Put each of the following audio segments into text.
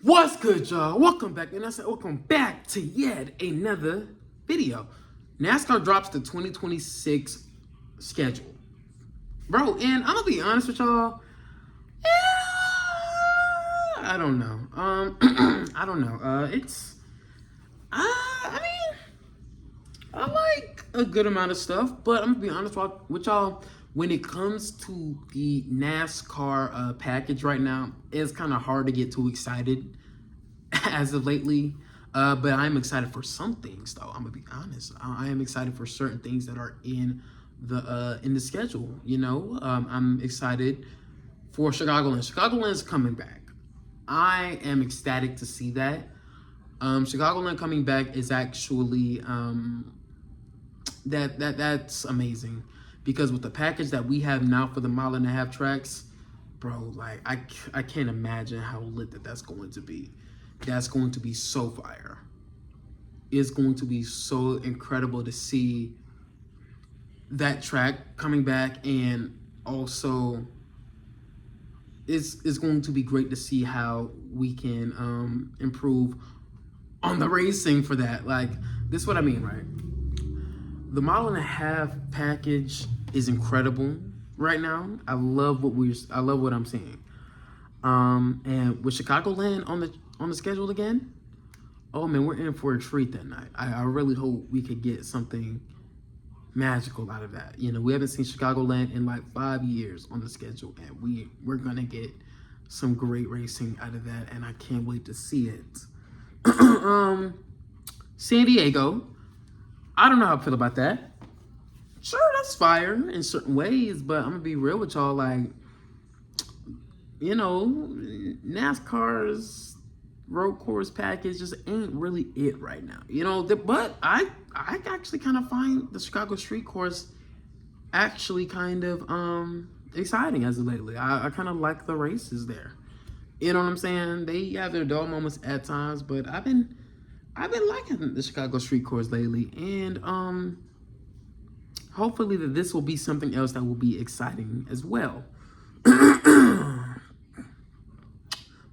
What's good, y'all? Welcome back, and I said welcome back to yet another video. NASCAR drops the 2026 schedule, bro. And I'm gonna be honest with y'all. I don't know. I don't know. I mean, I like a good amount of stuff, but I'm gonna be honest with y'all. When it comes to the NASCAR package right now, it's kind of hard to get too excited as of lately. But I'm excited for some things, though. I'm gonna be honest. I am excited for certain things that are in the schedule. I'm excited for Chicagoland. Chicagoland's coming back. I am ecstatic to see that. Chicagoland coming back is actually that's amazing, because with the package that we have now for the 1.5 mile tracks, bro, like I can't imagine how lit that's going to be. That's going to be so fire. It's going to be so incredible to see that track coming back, and also it's going to be great to see how we can improve on the racing for that. Like, this is what I mean, right? The 1.5 mile package is incredible right now. I love what I'm seeing. And with Chicagoland on the schedule again, oh man, we're in for a treat that night. I really hope we could get something magical out of that. We haven't seen Chicagoland in like 5 years on the schedule, and we're gonna get some great racing out of that, and I can't wait to see it. San Diego, I don't know how I feel about that. Sure, that's fire in certain ways, but I'm gonna be real with y'all. Like, NASCAR's road course package just ain't really it right now. But I actually kind of find the Chicago street course actually kind of exciting as of lately. I kind of like the races there. You know what I'm saying? They have their dull moments at times, but I've been liking the Chicago street course lately, and hopefully that this will be something else that will be exciting as well.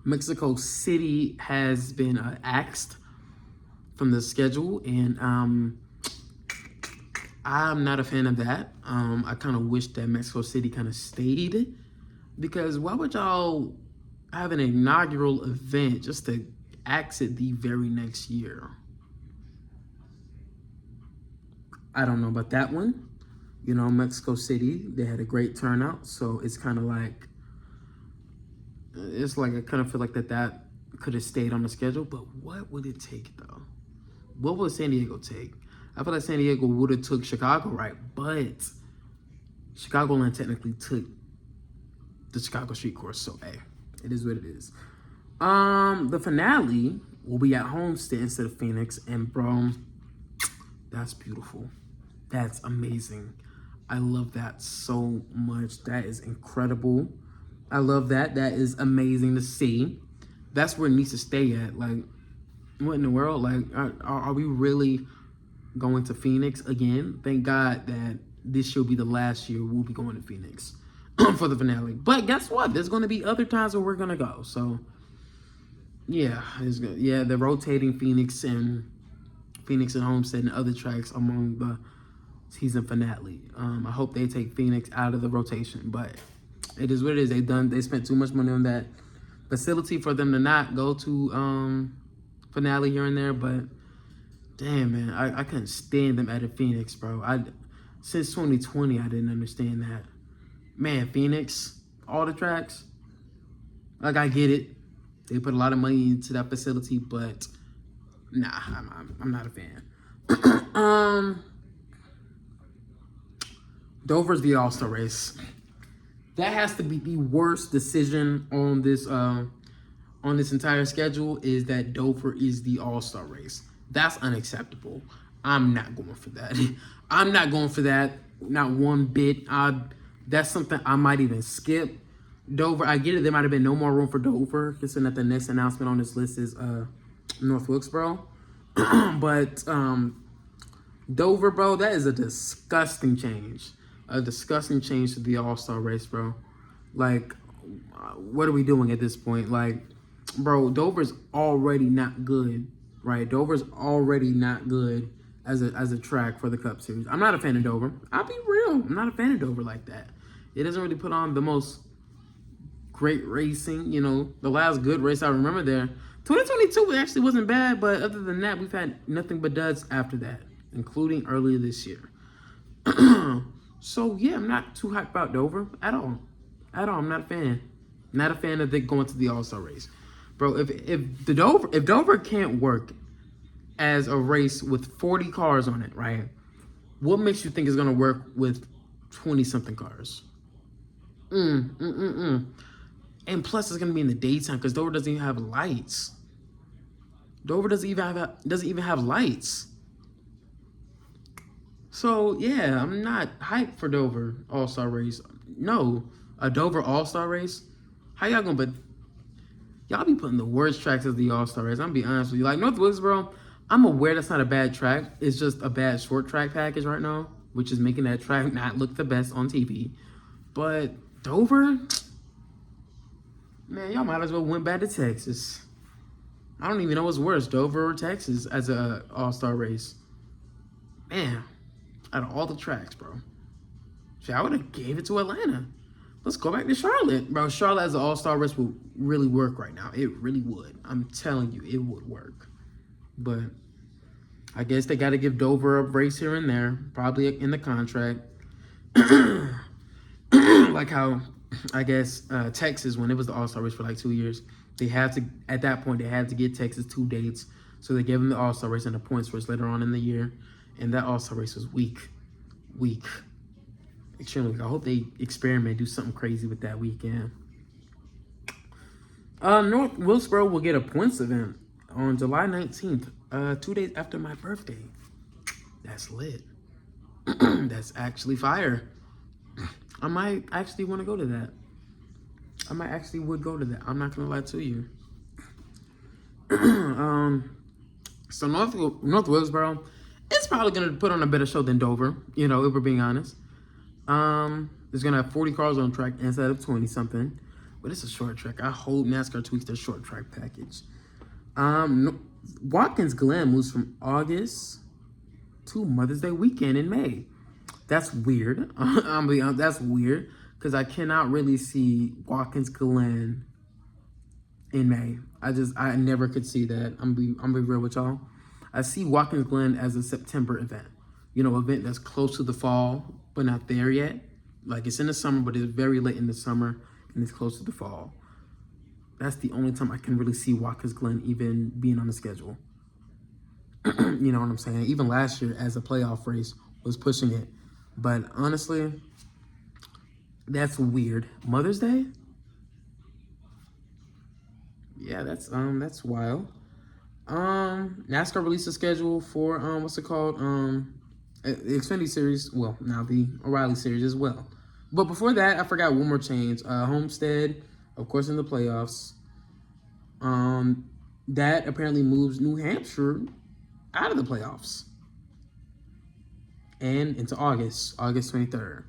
Mexico City has been axed from the schedule, and I'm not a fan of that. I kind of wish that Mexico City kind of stayed, because why would y'all have an inaugural event just to axe it the very next year? I don't know about that one. Mexico City, they had a great turnout, so it's kind of like, I kind of feel like that could have stayed on the schedule. But what would it take, though? What would San Diego take? I feel like San Diego would have took Chicago, right? But Chicagoland technically took the Chicago street course, so hey, it is what it is. The finale will be at Homestead instead of Phoenix, and bro, that's beautiful. That's amazing. I love that so much. That is incredible. I love that. That is amazing to see. That's where it needs to stay at. Like, what in the world? Like, are we really going to Phoenix again? Thank God that this year will be the last year we'll be going to Phoenix for the finale. But guess what? There's going to be other times where we're going to go. So, yeah, it's good. Yeah, the rotating Phoenix and Homestead and other tracks among the season finale. I hope they take Phoenix out of the rotation, but it is what it is. They spent too much money on that facility for them to not go to finale here and there. But damn, man, I couldn't stand them out of Phoenix, bro. Since 2020, I didn't understand that. Man, Phoenix, all the tracks, like, I get it. They put a lot of money into that facility, but nah, I'm not a fan. Dover's the All-Star race. That has to be the worst decision on this entire schedule, is that Dover is the All-Star race. That's unacceptable. I'm not going for that. I'm not going for that, not one bit. That's something I might even skip. Dover, I get it. There might have been no more room for Dover, considering that the next announcement on this list is North Wilkesboro. But Dover, bro, that is a disgusting change. A disgusting change to the All-Star race, bro. Like, what are we doing at this point? Like, bro, Dover's already not good, right? Dover's already not good as a track for the Cup Series. I'm not a fan of Dover. I'll be real. I'm not a fan of Dover like that. It doesn't really put on the most great racing. You know, the last good race I remember there, 2022 actually wasn't bad, but other than that, we've had nothing but duds after that, including earlier this year. So yeah, I'm not too hyped about Dover at all. At all. I'm not a fan. Not a fan of it going to the All-Star race. Bro, if Dover can't work as a race with 40 cars on it, right? What makes you think it's gonna work with 20-something cars? And plus, it's gonna be in the daytime because Dover doesn't even have lights. Dover doesn't even have lights. So yeah, I'm not hyped for Dover All-Star race. No, a Dover All-Star race. How y'all gonna? But y'all be putting the worst tracks as the All-Star race. I'm gonna be honest with you. Like North Wilkesboro, I'm aware that's not a bad track. It's just a bad short track package right now, which is making that track not look the best on TV. But Dover, man, y'all might as well went back to Texas. I don't even know what's worse, Dover or Texas as a All-Star race. Man, out of all the tracks, bro. Shit, I would have gave it to Atlanta. Let's go back to Charlotte. Bro, Charlotte as an all-star race would really work right now. It really would. I'm telling you, it would work. But I guess they got to give Dover a race here and there, probably in the contract. Like how, I guess, Texas, when it was the all-star race for like 2 years, they had to, at that point, they had to get Texas 2 dates. So they gave them the all-star race and the points race later on in the year. And that all-star race was weak. Extremely weak. I hope they experiment, do something crazy with that weekend. North Wilkesboro will get a points event on July 19th, 2 days after my birthday. That's lit. That's actually fire. I might actually want to go to that. I might actually would go to that. I'm not gonna lie to you. So North Wilkesboro, it's probably gonna put on a better show than Dover. You know, if we're being honest. It's gonna have 40 cars on track instead of 20 something, but it's a short track. I hope NASCAR tweaks their short track package. Watkins Glen moves from August to Mother's Day weekend in May. That's weird. I'm be honest, that's weird because I cannot really see Watkins Glen in May. I never could see that. I'm be real with y'all. I see Watkins Glen as a September event. You know, event that's close to the fall, but not there yet. Like it's in the summer, but it's very late in the summer and it's close to the fall. That's the only time I can really see Watkins Glen even being on the schedule. You know what I'm saying? Even last year as a playoff race was pushing it. But honestly, that's weird. Mother's Day? Yeah, that's wild. NASCAR released a schedule for what's it called? The Xfinity Series, well, now the O'Reilly Series as well. But before that, I forgot one more change. Homestead, of course, in the playoffs. That apparently moves New Hampshire out of the playoffs. And into August 23rd.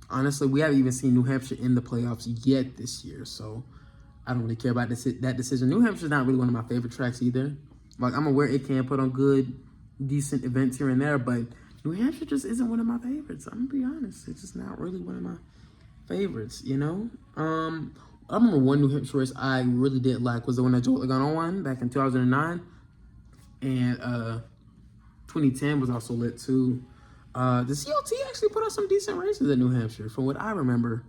Honestly, we haven't even seen New Hampshire in the playoffs yet this year, so I don't really care about that decision. New Hampshire's not really one of my favorite tracks either. Like, I'm aware it can put on good, decent events here and there, but New Hampshire just isn't one of my favorites. I'm gonna be honest. It's just not really one of my favorites, you know? I remember one New Hampshire race I really did like was the one that Joe Logano won back in 2009. And 2010 was also lit too. The CLT actually put on some decent races at New Hampshire, from what I remember.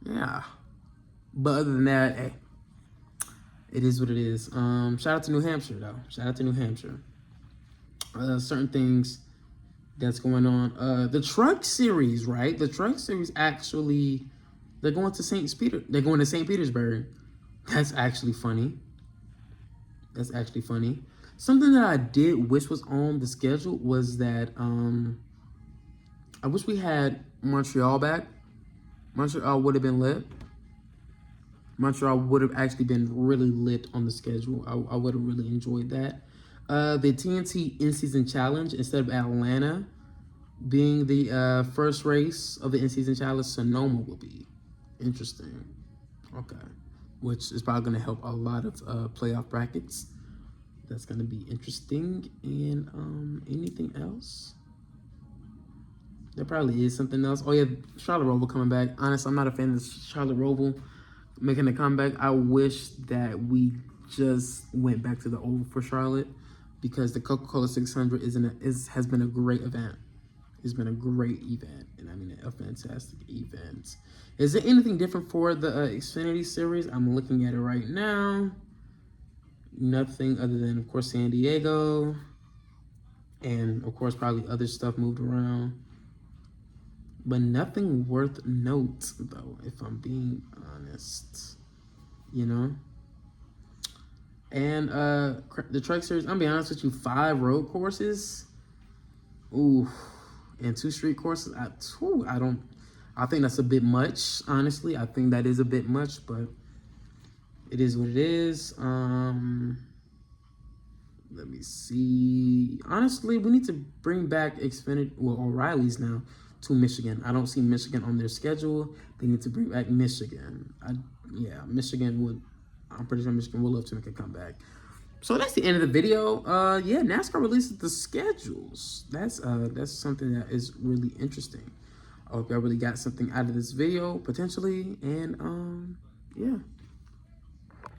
Yeah. But other than that, hey, it is what it is. Shout out to New Hampshire, though. Shout out to New Hampshire. Certain things that's going on. The Truck Series, right? The Truck Series actually, they're going to St. Petersburg. That's actually funny. That's actually funny. Something that I did wish was on the schedule was that I wish we had Montreal back. Montreal would have been lit. Montreal would have actually been really lit on the schedule. I would have really enjoyed that. The TNT In-Season Challenge, instead of Atlanta being the first race of the In-Season Challenge, Sonoma will be Interesting. Okay. Which is probably going to help a lot of playoff brackets. That's going to be interesting. And anything else? There probably is something else. Oh, yeah, Charlotte Roval coming back. Honest, I'm not a fan of Charlotte Roval making a comeback. I wish that we just went back to the oval for Charlotte, because the Coca-Cola 600 has been a great event. It's been a great event, and I mean a fantastic event. Is there anything different for the Xfinity Series? I'm looking at it right now. Nothing other than, of course, San Diego, and of course probably other stuff moved around. But nothing worth note, though, if I'm being honest. You know? And the Truck Series, I'm being honest with you, 5 road courses. Ooh. And 2 street courses. I think that's a bit much, honestly. I think that is a bit much, but it is what it is. Let me see. Honestly, we need to bring back O'Reilly's now to Michigan. I don't see Michigan on their schedule. They need to bring back Michigan. I'm pretty sure Michigan would love to make a comeback. So that's the end of the video. Yeah, NASCAR releases the schedules. That's something that is really interesting. I hope y'all really got something out of this video, potentially. And yeah.